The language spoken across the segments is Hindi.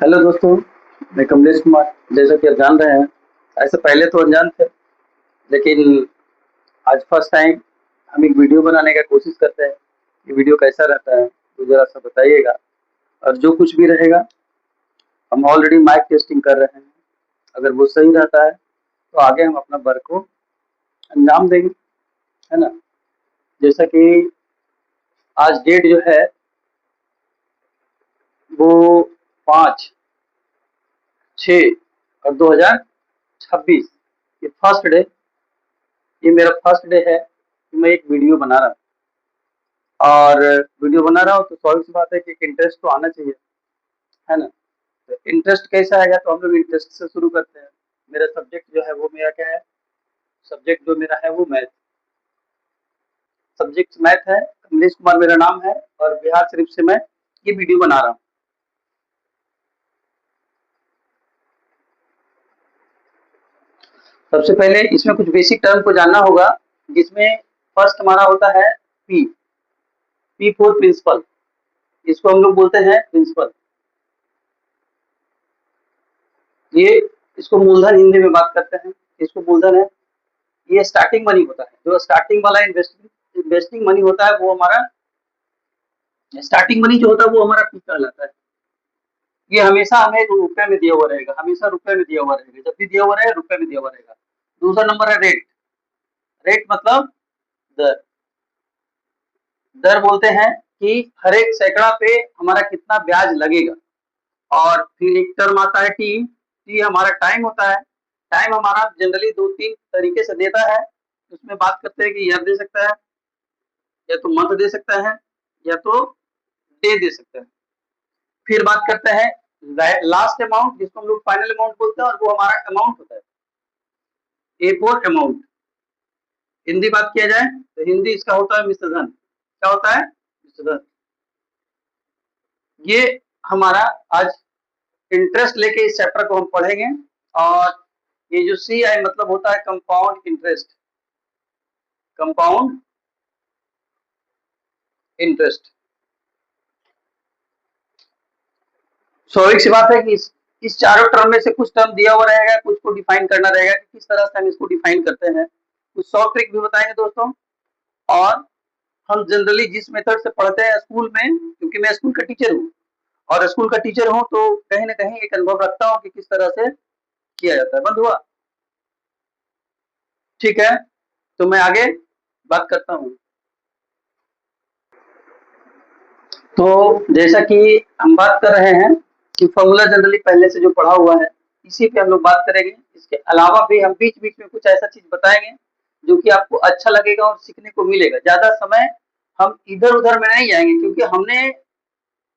हेलो दोस्तों, मैं कमलेश कुमार। जैसा कि आप जान रहे हैं, ऐसे पहले तो अनजान थे, लेकिन आज फर्स्ट टाइम हम एक वीडियो बनाने का कोशिश करते हैं। ये वीडियो कैसा रहता है तो ज़रा सा बताइएगा। और जो कुछ भी रहेगा, हम ऑलरेडी माइक टेस्टिंग कर रहे हैं। अगर वो सही रहता है तो आगे हम अपना वर्क को अंजाम देंगे, है ना। जैसा कि आज डेट जो है वो 5/6/2026, ये फर्स्ट डे, ये मेरा फर्स्ट डे है कि मैं एक वीडियो बना रहा हूँ। और वीडियो बना रहा हूँ तो स्वाभाविक सी बात है कि एक इंटरेस्ट तो आना चाहिए, है ना। तो इंटरेस्ट कैसा आएगा, तो हम लोग इंटरेस्ट से शुरू करते हैं। मेरा सब्जेक्ट जो है वो मेरा क्या है, सब्जेक्ट जो मेरा है वो मैथ, सब्जेक्ट मैथ है। कमलेश कुमार मेरा नाम है और बिहार शरीफ से मैं ये वीडियो बना रहा हूँ। सबसे पहले इसमें कुछ बेसिक टर्म को जानना होगा, जिसमें फर्स्ट हमारा होता है पी। पी फॉर प्रिंसिपल, इसको हम लोग बोलते हैं प्रिंसिपल। ये इसको मूलधन हिंदी में बात करते हैं, इसको मूलधन है। ये स्टार्टिंग मनी होता है, जो स्टार्टिंग वाला इन्वेस्टिंग मनी होता है वो हमारा स्टार्टिंग मनी जो होता है वो हमारा पी कहलाता है। ये हमेशा हमें रुपए में दिया हुआ रहेगा, हमेशा रुपए में दिया हुआ रहेगा, जब भी दिया हुआ रहेगा रुपए में दिया हुआ रहेगा। दूसरा नंबर है रेट। रेट मतलब दर। दर बोलते हैं कि हर एक सैकड़ा पे हमारा कितना ब्याज लगेगा। और फिर एक टर्म आता है टी। टी हमारा टाइम होता है। टाइम हमारा जनरली दो तीन तरीके से देता है। उसमें बात करते हैं कि ईयर दे सकता है, या तो मंथ दे सकता है, या तो डे दे सकता है। फिर बात करते हैं लास्ट अमाउंट, जिसको हम लोग फाइनल अमाउंट बोलते हैं, और वो हमारा अमाउंट होता है। A for amount. हिंदी बात किया जाए तो हिंदी इसका होता है मिश्र धन। क्या होता है? मिश्र धन। ये हमारा आज इंटरेस्ट लेके इस चैप्टर को हम पढ़ेंगे। और ये जो सी आई मतलब होता है कंपाउंड इंटरेस्ट। Compound interest. स्वाभाविक सी बात है कि इस चारों टर्म में से कुछ टर्म दिया हुआ रहेगा, कुछ को डिफाइन करना रहेगा कि किस तरह से हम इसको डिफाइन करते हैं। कुछ शॉर्ट ट्रिक भी बताएंगे दोस्तों। और हम जनरली जिस मेथड से पढ़ते हैं स्कूल में, क्योंकि मैं स्कूल का टीचर हूँ, और स्कूल का टीचर हूँ तो कहीं ना कहीं एक अनुभव रखता हूँ कि किस तरह से किया जाता है। बंद हुआ? ठीक है, तो मैं आगे बात करता हूँ। तो जैसा कि हम बात कर रहे हैं कि फॉर्मूला जनरली पहले से जो पढ़ा हुआ है इसी पे हम लोग बात करेंगे। इसके अलावा भी हम बीच बीच में कुछ ऐसा चीज बताएंगे जो कि आपको अच्छा लगेगा और सीखने को मिलेगा। ज्यादा समय हम इधर उधर में नहीं जाएंगे, क्योंकि हमने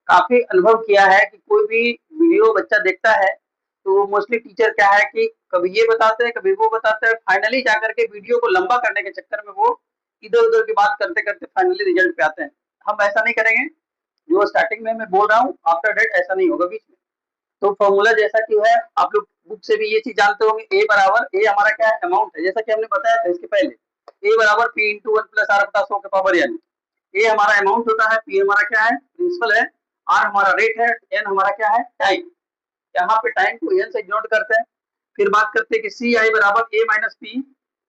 काफी अनुभव किया है कि कोई भी वीडियो बच्चा देखता है तो मोस्टली टीचर क्या है कि कभी ये बताते हैं कभी वो बताते हैं, फाइनली जाकर के वीडियो को लंबा करने के चक्कर में वो इधर उधर की बात करते करते फाइनली रिजल्ट पे आते हैं। हम ऐसा नहीं करेंगे। जो स्टार्टिंग में मैं बोल रहा हूँ आफ्टर डेट ऐसा नहीं होगा बीच में। तो फॉर्मूला जैसा कि है, आप लोग बुक से भी ये चीज जानते होंगे। ए बराबर, ए हमारा क्या है? अमाउंट है, जैसा कि हमने बताया था इसके पहले। ए बराबर P into one plus R बटा 100 के पावर एन। ए हमारा अमाउंट होता है, पी हमारा क्या है? प्रिंसिपल है, आर हमारा रेट है, एन हमारा क्या है? टाइम। यहाँ पे टाइम को एन से डिनोट करते हैं। फिर बात करते हैं कि सी आई बराबर ए माइनस पी।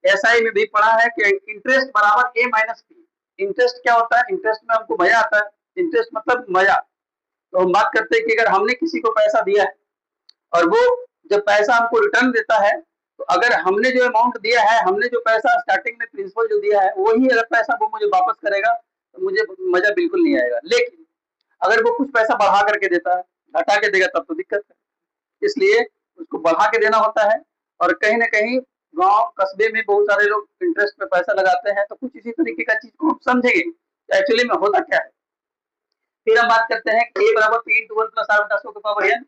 एसआई में भी पढ़ा है कि इंटरेस्ट बराबर ए माइनस पी। इंटरेस्ट क्या होता है? इंटरेस्ट में हमको मजा आता है। इंटरेस्ट मतलब मजा। तो हम बात करते हैं कि अगर हमने किसी को पैसा दिया है और वो जब पैसा हमको रिटर्न देता है, तो अगर हमने जो अमाउंट दिया है, हमने जो पैसा स्टार्टिंग में प्रिंसिपल जो दिया है वही अगर पैसा वो मुझे वापस करेगा तो मुझे मजा बिल्कुल नहीं आएगा। लेकिन अगर वो कुछ पैसा बढ़ा करके देता है, घटा के देगा, तब तो दिक्कत है। इसलिए उसको बढ़ा के देना होता है। और कहीं ना कहीं गांव कस्बे में बहुत सारे लोग इंटरेस्ट पे पैसा लगाते हैं, तो कुछ इसी तरीके का चीज को हम समझेंगे एक्चुअली में होता क्या है। फिर हम बात करते हैं ए बराबर P into one plus R बटा 100 के पावर एन।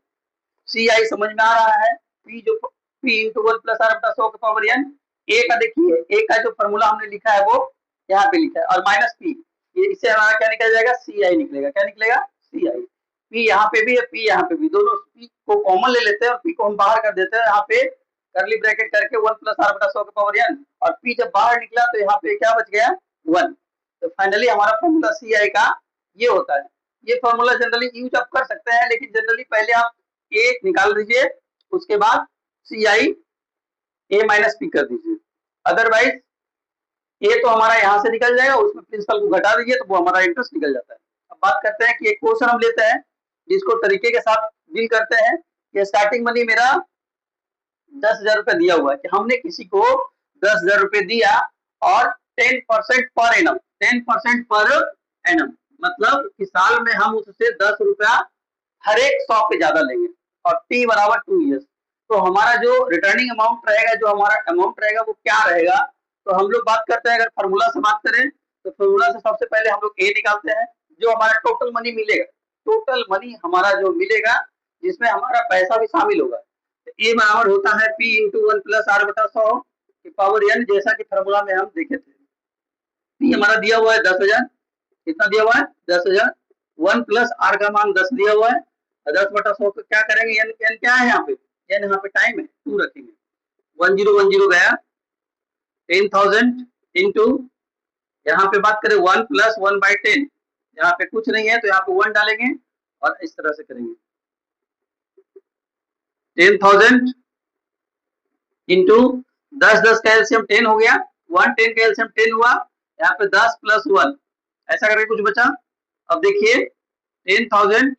सी आई समझ में आ रहा है। पी जो P into one plus R बटा 100 के पावर एन। ए का देखिए, ए का जो फॉर्मूला हमने लिखा है वो यहाँ पे लिखा है, और माइनस पी, ये इससे हमारा क्या निकल जाएगा? सी आई निकलेगा। क्या निकलेगा? सी आई। पी यहाँ पे भी है, पी यहाँ पे भी, दोनों पी को कॉमन ले लेते हैं और पी को हम बाहर कर देते हैं। यहाँ पे करली ब्रैकेट करके वन प्लस आर बटा 100 के पावर एन, और पी जब बाहर निकला तो यहाँ पे क्या बच गया? वन। तो फाइनली हमारा फॉर्मूला सी आई का ये होता है। ये फॉर्मूला जनरली यूज आप कर सकते हैं, लेकिन जनरली पहले आप ए निकाल दीजिए, उसके बाद सी आई ए माइनस पी कर दीजिए। अदरवाइज ए तो हमारा यहाँ से निकल जाएगा, उसमें प्रिंसिपल को घटा दीजिए तो वो हमारा इंटरेस्ट निकल जाता है। अब बात करते हैं कि एक क्वेश्चन हम लेते हैं जिसको तरीके के साथ डील करते हैं कि स्टार्टिंग मनी मेरा 10,000 रुपए दिया हुआ है कि हमने किसी को 10,000 रुपए दिया और 10% पर एनम, 10% पर एनम मतलब कि साल में हम उससे 10 रुपया हर एक 100 पे ज्यादा लेंगे और टी बराबर 2 ईयर्स। तो हमारा जो रिटर्निंग अमाउंट रहेगा, जो हमारा अमाउंट रहेगा वो क्या रहेगा? तो हम लोग बात करते हैं, अगर फॉर्मूला से बात करें तो फॉर्मूला से सबसे पहले हम लोग ए निकालते हैं, जो हमारा टोटल मनी मिलेगा, टोटल मनी हमारा जो मिलेगा जिसमें हमारा पैसा भी शामिल होगा। तो ए बराबर होता है पी इंटू 1 प्लस आर बटा 100 की पावर एन, जैसा कि फॉर्मूला में हम देखे थे। पी हमारा दिया हुआ है 10,000, कितना दिया हुआ है 10,000, 1 प्लस आर का मान 10 दिया हुआ है, 10 बटा 100 को क्या करेंगे, एन एन क्या है यहाँ पे, एन यहाँ पे टाइम है 2 रखेंगे, 1010 गया, 10,000 इंटू यहाँ पे बात करें 1 प्लस 1 बाई 10, यहाँ पे कुछ नहीं है तो यहाँ पे 1 डालेंगे और इस तरह से करेंगे, 10,000 इंटू 10 का एलसीएम 10 हो गया, 110 का एलसीएम 10 हुआ, यहाँ पे 10 प्लस 1 ऐसा करके कुछ बचा। अब देखिए 10,000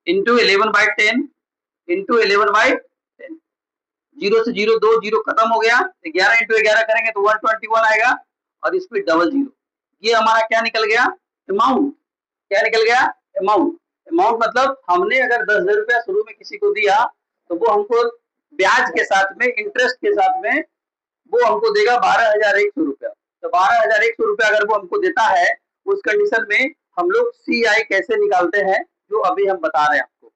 इंटू 11 बाई 10 इंटू 11 बाई 10, 0 से 0 2 जीरो खत्म हो गया, 11 इंटू 11 करेंगे तो 121 आएगा और इस पे डबल जीरो। ये हमारा क्या निकल गया, अमाउंट। क्या निकल गया, अमाउंट। अमाउंट मतलब हमने अगर 10,000 रुपया शुरू में किसी को दिया तो वो हमको ब्याज के साथ में, इंटरेस्ट के साथ में वो हमको देगा 12,100 रुपया। तो 12,100 रुपया अगर वो हमको देता है, उस कंडीशन में हम लोग सी आई कैसे निकालते हैं जो अभी हम बता रहे हैं आपको।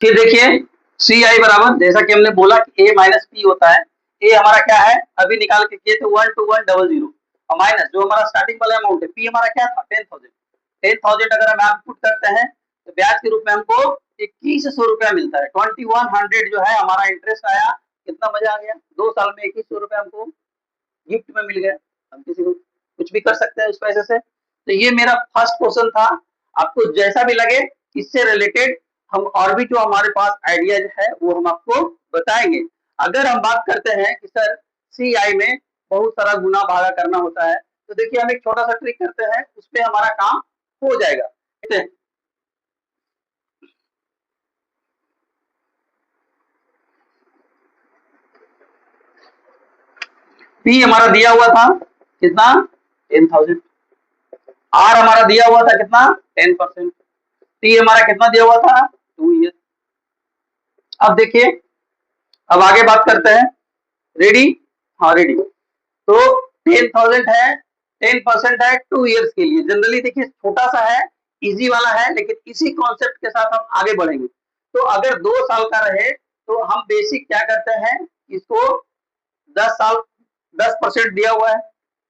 फिर देखिए सी आई बराबर, जैसा कि हमने बोला कि ए माइनस पी होता है, ए हमारा क्या है अभी निकाल के किए थे 12100 और माइनस जो हमारा स्टार्टिंग वाला अमाउंट है, पी हमारा क्या था 10,000। 10,000 अगर हम यहाँ पुट करते हैं तो ब्याज के रूप में हमको 2100 रुपया मिलता है, 2100 जो है हमारा इंटरेस्ट आया। कितना मजा आ गया, 2 साल में 2100 रुपया हमको गिफ्ट में मिल गया। हम किसी को कुछ भी कर सकते हैं उस पैसे से। तो ये मेरा फर्स्ट क्वेश्चन था। आपको जैसा भी लगे इससे रिलेटेड हम और भी जो हमारे पास आइडियाज है वो हम आपको बताएंगे। अगर हम बात करते हैं कि सर सी आई में बहुत सारा गुना भागा करना होता है, तो देखिए हम एक छोटा सा ट्रिक करते हैं, उस पर हमारा काम हो जाएगा। पी हमारा दिया हुआ था कितना 10,000, आर हमारा दिया हुआ था कितना 10%, टी हमारा कितना दिया हुआ था 2 ईयर। अब देखिए अब आगे बात करते हैं, रेडी, हाँ रेडी। तो 10,000 है, 10% है 2 ईयर्स के लिए। जनरली देखिए छोटा सा है, इजी वाला है, लेकिन इसी कॉन्सेप्ट के साथ हम आगे बढ़ेंगे। तो अगर 2 साल का रहे तो हम बेसिक क्या करते हैं, इसको 10 साल 10% दिया हुआ है,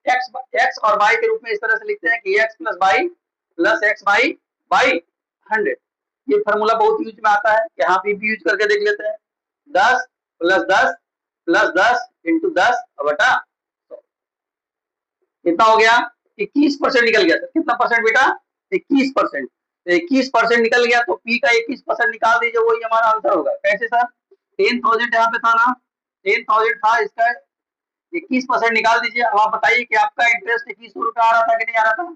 एक्स और वाई के रूप में इस तरह से लिखते हैं कि X plus Y plus X Y by 100। ये फॉर्मूला बहुत यूज में आता है, यहाँ पे भी यूज करके देख लेते हैं। 10 प्लस 10 इंटू 10 बटा 100 कितना हो गया 21% निकल गया। सर कितना परसेंट बेटा 21%। 21% निकल गया तो पी का 21% निकाल दीजिए, वही हमारा आंसर होगा। कैसे सर 10,000 यहाँ पे था ना, 10,000 था, इसका 21% निकाल दीजिए। अब आप बताइए कि आपका इंटरेस्ट 2100 रुपया आ रहा था कि नहीं आ रहा था।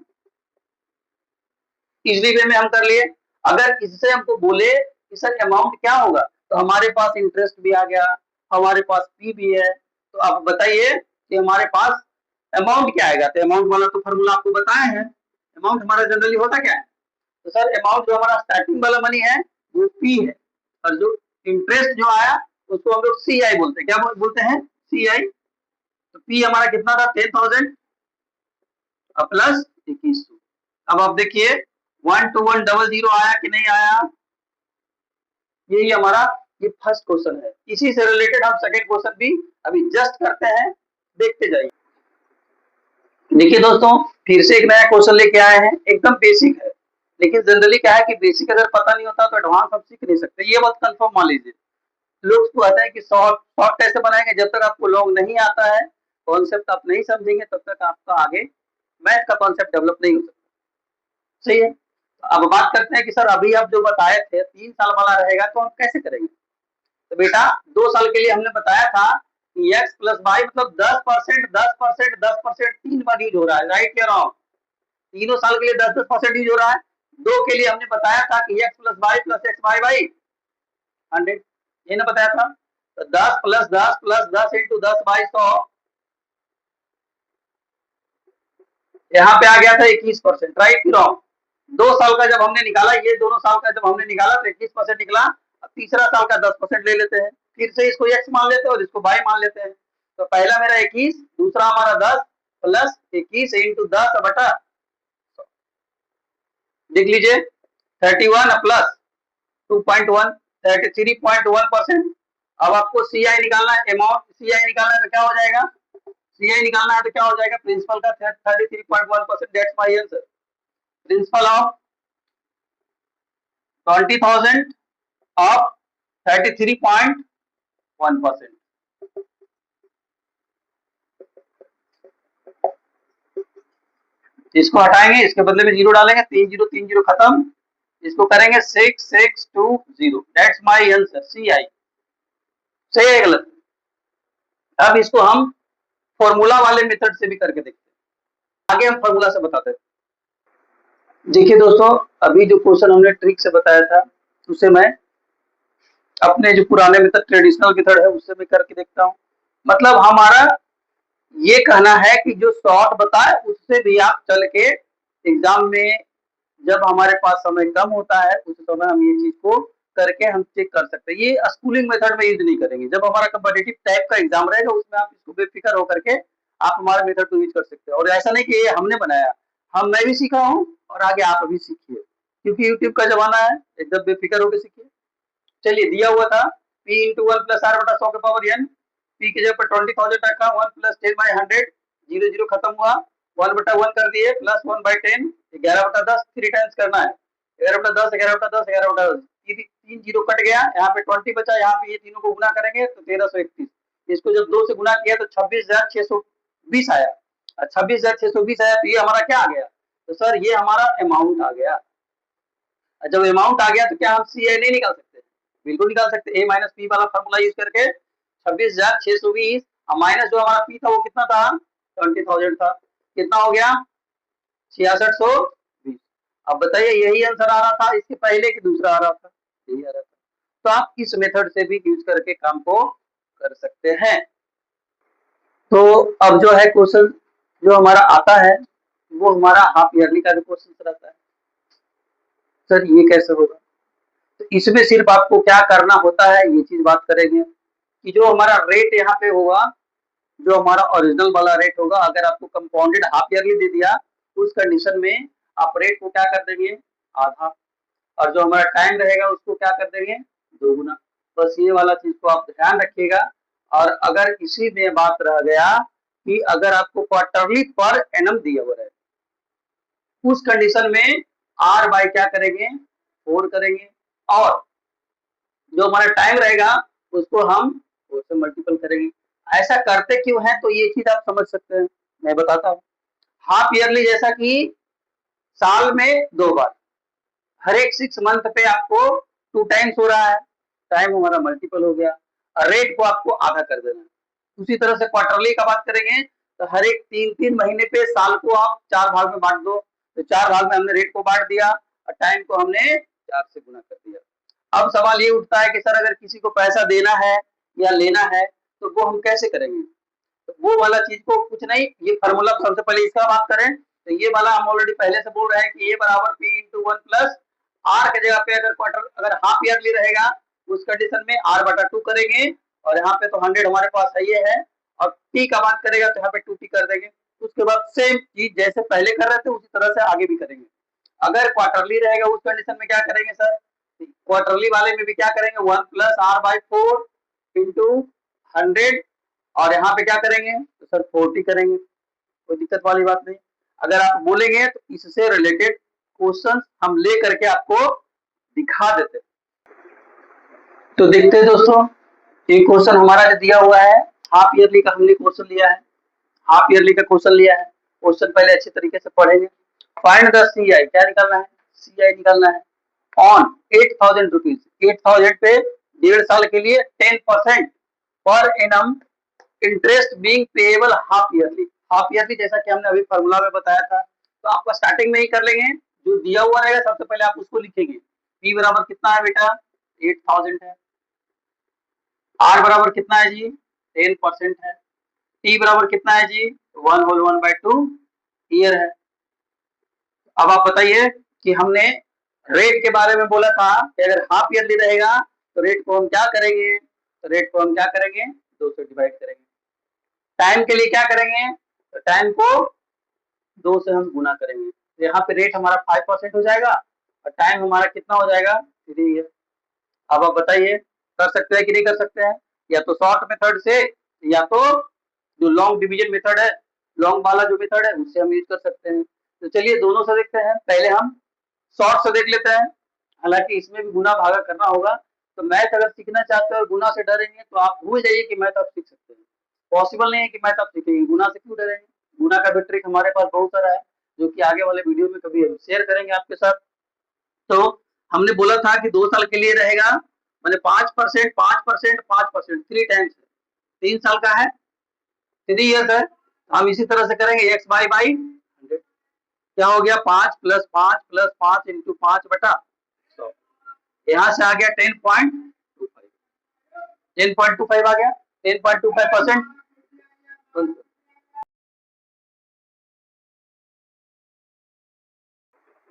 इजली वे में हम कर लिए। अगर इससे हमको बोले कि सर अमाउंट क्या होगा, तो हमारे पास इंटरेस्ट भी आ गया, हमारे पास पी भी है, तो आप बताइए कि हमारे पास अमाउंट क्या आएगा। तो अमाउंट वाला तो फॉर्मूला आपको बताए हैं। अमाउंट हमारा जनरली होता क्या है, तो सर अमाउंट जो हमारा स्टार्टिंग वाला मनी है वो पी है, और जो इंटरेस्ट जो आया उसको हम लोग सी आई बोलते हैं। क्या बोलते हैं, सी आई। तो पी हमारा कितना था 10,000 प्लस 2100। अब आप देखिए 12100 आया कि नहीं आया, यही हमारा ये फर्स्ट क्वेश्चन है। इसी से रिलेटेड हम सेकंड क्वेश्चन भी अभी जस्ट करते हैं, देखते जाइए। देखिए दोस्तों फिर से एक नया क्वेश्चन लेके आए हैं, एकदम बेसिक है, लेकिन जनरली क्या है कि बेसिक अगर पता नहीं होता तो एडवांस हम सीख नहीं सकते। ये बात कंफर्म मान लीजिए। लोग कहते हैं कि शॉर्ट कैसे बनाएंगे, जब तक आपको लॉन्ग नहीं आता है, कॉन्सेप्ट आप नहीं समझेंगे, तब तक आपका आगे मैथ का कॉन्सेप्ट डेवलप नहीं हो सकता। सही है। अब बात करते हैं कि सर अभी आप जो बताए थे 3 साल वाला रहेगा तो हम कैसे करेंगे। तो बेटा 2 साल के लिए हमने बताया था कि x प्लस वाई मतलब 10%, 10%, 10% 3 बार यूज हो रहा है, राइट या रॉन्ग। तीनों साल के लिए 10-10% यूज हो रहा है। 2 के लिए हमने बताया था कि x plus Y plus X Y by 100, ये ना बताया था। तो 10 प्लस 10 प्लस 10 इंटू 10 बाई 100, यहाँ पे आ गया था 21%, राइट की रॉन्ग। 2 साल का जब हमने निकाला, ये दोनों साल का जब हमने निकाला तो 21% निकला। अब तीसरा साल का 10% ले लेते हैं, फिर से इसको x मान लेते हैं और इसको y मान लेते हैं। तो पहला मेरा 21, दूसरा हमारा 10 प्लस 21 इंटू 10 बटा, देख लीजिए 31 प्लस 2.1, 33.1%। अब आपको सी आई निकालना है, अमाउंट सी आई निकालना है तो क्या हो जाएगा, सी आई निकालना है तो क्या हो जाएगा, प्रिंसिपल का 33.1%, that's my answer. Principle of 20,000 of 33.1%। इसको हटाएंगे, इसके बदले में 0 डालेंगे, 3 0 खत्म, इसको करेंगे 6620, दैट्स माय आंसर सी आई। सही है गलत। अब इसको हम फॉर्मूला वाले मेथड से भी करके देखते हैं, आगे हम फॉर्मूला से बताते हैं। देखिए दोस्तों, अभी जो क्वेश्चन हमने ट्रिक से बताया था उसे मैं अपने जो पुराने मेथड ट्रेडिशनल मेथड है उससे मैं करके देखता हूँ। मतलब हमारा ये कहना है कि जो शॉर्ट बताए उससे भी आप चल के एग्जाम में जब हमारे पास समय कम होता है उस समय हम ये चीज को करके हम चेक कर सकते हैं। ये स्कूलिंग मेथड में यूज नहीं करेंगे, जब हमारा कम्पिटिटिव टाइप का एग्जाम रहेगा उसमें आप इसको बेफिक्र होकर के आप हमारे मेथड को यूज कर सकते हैं। और ऐसा नहीं कि ये हमने बनाया, मैं भी सीखा हूँ और आगे आप भी सीखिए, क्योंकि यूट्यूब का जमाना है, एकदम बेफिक्र होकर सीखिए। चलिए दिया हुआ था p इंटू 1 प्लस आर बटा 100 के पावर n, p की जगह पर 20,000 रखा, 1 प्लस 10 बाई 100, 0 0 खत्म हुआ, 1 बटा 1 कर दिए, प्लस 1 बाई 10, 11 बटा 10, 3 टाइम्स करना है, 11 बटा 10, 11 बटा 10, 11 बटा 10, 3 0 कट गया, यहाँ पे 20 बचा, यहाँ पे ये तीनों को गुना करेंगे तो 1331, इसको जब 2 से गुना किया तो 26,620 आया, 26,620 आया तो ये हमारा क्या आ गया, तो सर ये हमारा अमाउंट आ गया। जब अमाउंट आ गया तो क्या हम सी आई नहीं निकाल सकते, बिल्कुल निकाल सकते, ए माइनस पी वाला फॉर्मूला यूज करके 26,620 माइनस जो हमारा पी था वो कितना था, 20,000 था, कितना हो गया 6620। अब बताइए यही आंसर आ रहा था इसके पहले कि दूसरा आ रहा था, यही आ रहा था। तो आप इस मेथड से भी यूज करके काम को कर सकते हैं। तो अब जो है क्वेश्चन जो हमारा आता है वो हमारा हाफ ईयरली का जो क्वेश्चन रहता है, सर ये कैसे होगा। तो इसमें सिर्फ आपको क्या करना होता है ये चीज बात करेंगे कि जो हमारा रेट यहाँ पे होगा, जो हमारा ओरिजिनल वाला रेट होगा, अगर आपको कंपाउंडेड हाफ ईयरली दे दिया उस कंडीशन में आप रेट को क्या कर देंगे, आधा, और जो हमारा टाइम रहेगा उसको क्या कर देंगे, 2 गुना। बस ये वाला चीज को आप ध्यान रखिएगा। और अगर इसी में बात रह गया कि अगर आपको क्वार्टरली पर एनम दिया हुआ है उस कंडीशन में आर बाय क्या करेंगे, 4 करेंगे, और जो हमारा टाइम रहेगा उसको हम 4 से मल्टीपल करेंगे। ऐसा करते क्यों है, तो ये चीज आप समझ सकते हैं, मैं बताता हूँ। हाफ ईयरली जैसा कि साल में 2 बार, हर एक 6 मंथ पे आपको 2 टाइम्स हो रहा है, टाइम हमारा मल्टीपल हो गया, और रेट को आपको आधा कर देना है। उसी तरह से क्वार्टरली का बात करेंगे तो हर एक 3-3 महीने पे साल को आप 4 भाग में बांट दो, तो 4 भाग में हमने रेट को बांट दिया और टाइम को हमने 4 से गुना कर दिया। अब सवाल ये उठता है कि सर अगर किसी को पैसा देना है या लेना है तो वो हम कैसे करेंगे, तो वो वाला चीज को कुछ नहीं, ये फार्मूला सबसे पहले इसका बात करें तो ये वाला हम ऑलरेडी पहले से बोल रहे हैं कि ए बराबर पी इंटू 1 प्लस आर के जगह पे अगर क्वार्टर अगर हाफ ईयरली रहेगा उस कंडीशन में आर बटा 2 करेंगे, और यहाँ पे तो 100 हमारे पास है ये है, और टी का बात करेगा तो यहाँ पे 2t कर देंगे। उसके बाद सेम चीज जैसे पहले कर रहे थे उसी तरह से आगे भी करेंगे। अगर क्वार्टरली रहेगा उस कंडीशन में क्या करेंगे सर, क्वार्टरली वाले में भी क्या करेंगे 1 प्लस आर बाई 4 इंटू 100, और यहाँ पे क्या करेंगे तो सर 40 करेंगे, कोई दिक्कत वाली बात नहीं। अगर आप बोलेंगे तो इससे रिलेटेड क्वेश्चन हम ले करके आपको दिखा देते हैं। तो देखते हैं दोस्तों, ये क्वेश्चन हमारा जो दिया हुआ है हाफ ईयरली का हमने क्वेश्चन लिया है, हाफ ईयरली का क्वेश्चन लिया है। क्वेश्चन पहले अच्छे तरीके से पढ़ेंगे। फाइंड द सी आई, क्या निकालना है, CI निकालना है ऑन 8,000 रुपीज, 8,000 पे 1.5 साल के लिए 10% per annum interest being payable half yearly. Half yearly जैसा कि हमने अभी फॉर्मूला में बताया था, तो आपका स्टार्टिंग में ही कर लेंगे, जो दिया हुआ रहेगा सबसे पहले आप उसको लिखेंगे। P बराबर कितना है बेटा 8,000 है, R बराबर कितना है जी 10% है, T बराबर कितना है जी 1/2 ईयर है। अब आप बताइए कि हमने रेट के बारे में बोला था कि अगर हाफ ईयरली रहेगा तो रेट को हम क्या करेंगे, तो रेट को हम क्या करेंगे 2 से डिवाइड करेंगे। टाइम के लिए क्या करेंगे, तो टाइम को 2 से हम गुना करेंगे, तो यहाँ पे रेट हमारा 5% हो जाएगा और टाइम हमारा कितना हो जाएगा 3 ईयर। अब आप बताइए कर सकते हैं कि नहीं कर सकते हैं, या तो शॉर्ट मेथड से या तो जो लॉन्ग डिवीजन मेथड है, लॉन्ग वाला जो मेथड है उससे हम यूज कर सकते हैं। तो चलिए दोनों से देखते हैं, पहले हम शॉर्ट से देख लेते हैं, हालांकि इसमें भी गुना भागा करना होगा। तो मैथ अगर सीखना चाहते हैं और गुना से डरेंगे तो आप भूल जाइए कि मैथ आप सीख सकते हैं, पॉसिबल नहीं है कि मैथ आप सीखेंगे, गुना से क्यों डरेंगे। गुना का भी ट्रिक हमारे पास बहुत सारा है, जो कि आगे वाले वीडियो में कभी हम शेयर करेंगे आपके साथ। तो हमने बोला था कि 2 साल के लिए रहेगा, मैंने 5%, 5%, 5%, 3 टाइम्स, 3 साल का है 3 ईयर्स है। हम इसी तरह से करेंगे x बाई 100, क्या हो गया 5 + 5 + 5 × 5/100, यहाँ से आ गया 10.25, 10.25 आ गया 10.25%।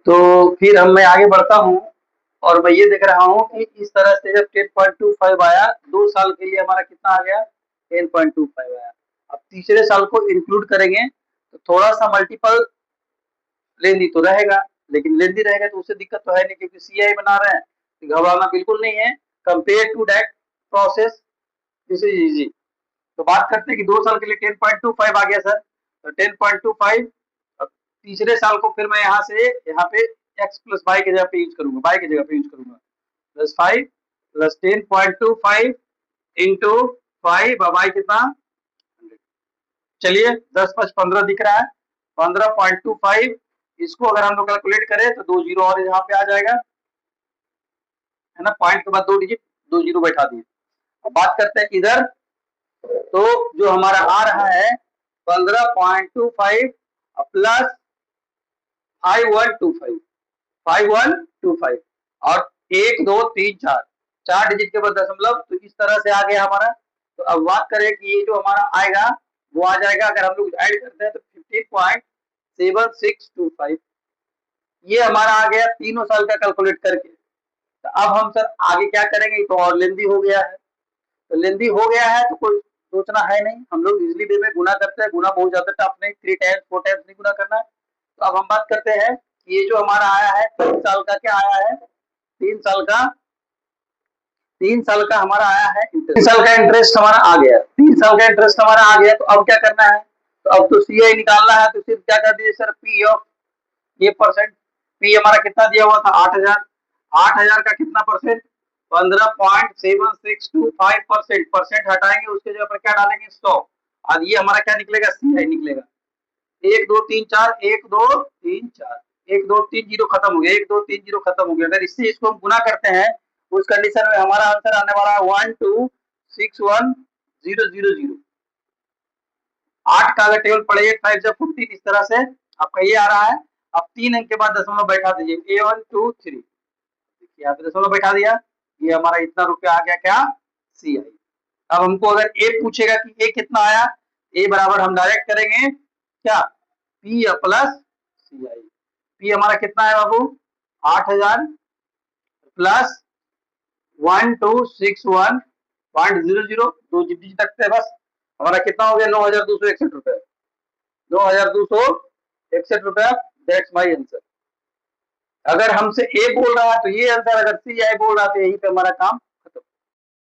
तो फिर मैं आगे बढ़ता हूँ और मैं ये देख रहा हूँ कि इस तरह से जब 10.25 आया 2 साल के लिए हमारा कितना आ गया 10.25 आया। अब तीसरे साल को इंक्लूड करेंगे तो थोड़ा सा मल्टीपल लेंदी तो रहेगा, लेकिन लेंदी रहेगा तो उससे दिक्कत तो है नहीं, क्योंकि CI बना रहे हैं, तो घबराना बिल्कुल नहीं है। Compare to that process this is easy. तो बात करते हैं कि 2 साल के लिए 10.25 आ गया सर, तो 10.25 तीसरे साल को फिर मैं यहाँ पे x + y की जगह पे यूज करूंगा, y की जगह पे यूज करूंगा, +5 + 10.25 इंटू 5 y कितना, चलिए 10 + 15 दिख रहा है 15.25। इसको अगर हम लोग कैलकुलेट करें तो 2 जीरो और यहाँ पे आ जाएगा, है ना, पॉइंट के बाद 2 डिजिट 2 जीरो बैठा दिए। अब बात करते हैं इधर, तो जो हमारा आ रहा है 15.25 प्लस 5125 और 1 2 3 4 डिजिट के बाद दशमलव, तो इस तरह से आ गया हमारा। तो अब बात करें कि ये जो हमारा आएगा वो आ जाएगा, अगर हम लोग ऐड करते हैं तो 15.7625, ये हमारा आ गया तीनों साल का कैलकुलेट करके। तो अब हम सर आगे क्या करेंगे, तो और लेंदी हो गया है, तो लेंदी हो गया है तो कोई सोचना है नहीं, हम लोग इजिली वे में गुना करते हैं, गुना बहुत ज्यादा टफ नहीं, 3 टाइम्स 4 टाइम्स नहीं गुना करना है। तो अब हम बात करते हैं कि ये जो हमारा आया है 3 साल का, क्या आया है 3 साल का हमारा आया है 3 साल का इंटरेस्ट हमारा आ गया, 3 साल का इंटरेस्ट हमारा आ गया। तो अब क्या करना है, तो अब तो CI निकालना है, तो सिर्फ क्या कर दीजिए सर P ऑफ ये परसेंट, P हमारा कितना दिया हुआ था 8,000, 8,000 का कितना परसेंट 15.7625%, परसेंट हटाएंगे उसके जगह पर क्या डालेंगे 100, और ये हमारा क्या निकलेगा CI निकलेगा 1 2 3 4 1 2 3 4 1 2 3 जीरो खत्म हो गया, 1 2 3 जीरो खत्म हो गया। अगर इससे इसको हम गुना करते हैं उस कंडीशन में हमारा आंसर आने वाला है 1261000। 8 का अगर टेबल पड़े 8 5 14, इस तरह से आपका ये आ रहा है। अब 3 अंक के बाद दशमलव बैठा दीजिए, A1 2 3, यहाँ पे दशमलव बैठा दिया, ये हमारा इतना रुपया आ गया क्या CI। अब हमको अगर A पूछेगा कि A कितना आया, A बराबर हम डायरेक्ट करेंगे क्या P प्लस CI। P हमारा कितना है बाबू 8,000 प्लस 1261.00, 2 डिजिट तक है बस, हमारा कितना हो गया 9,261 रुपए, 9,261 रुपया, दैट्स माय आंसर। अगर हमसे A बोल रहा है तो ये आंसर, अगर CI बोल रहा है तो यहीं पे हमारा काम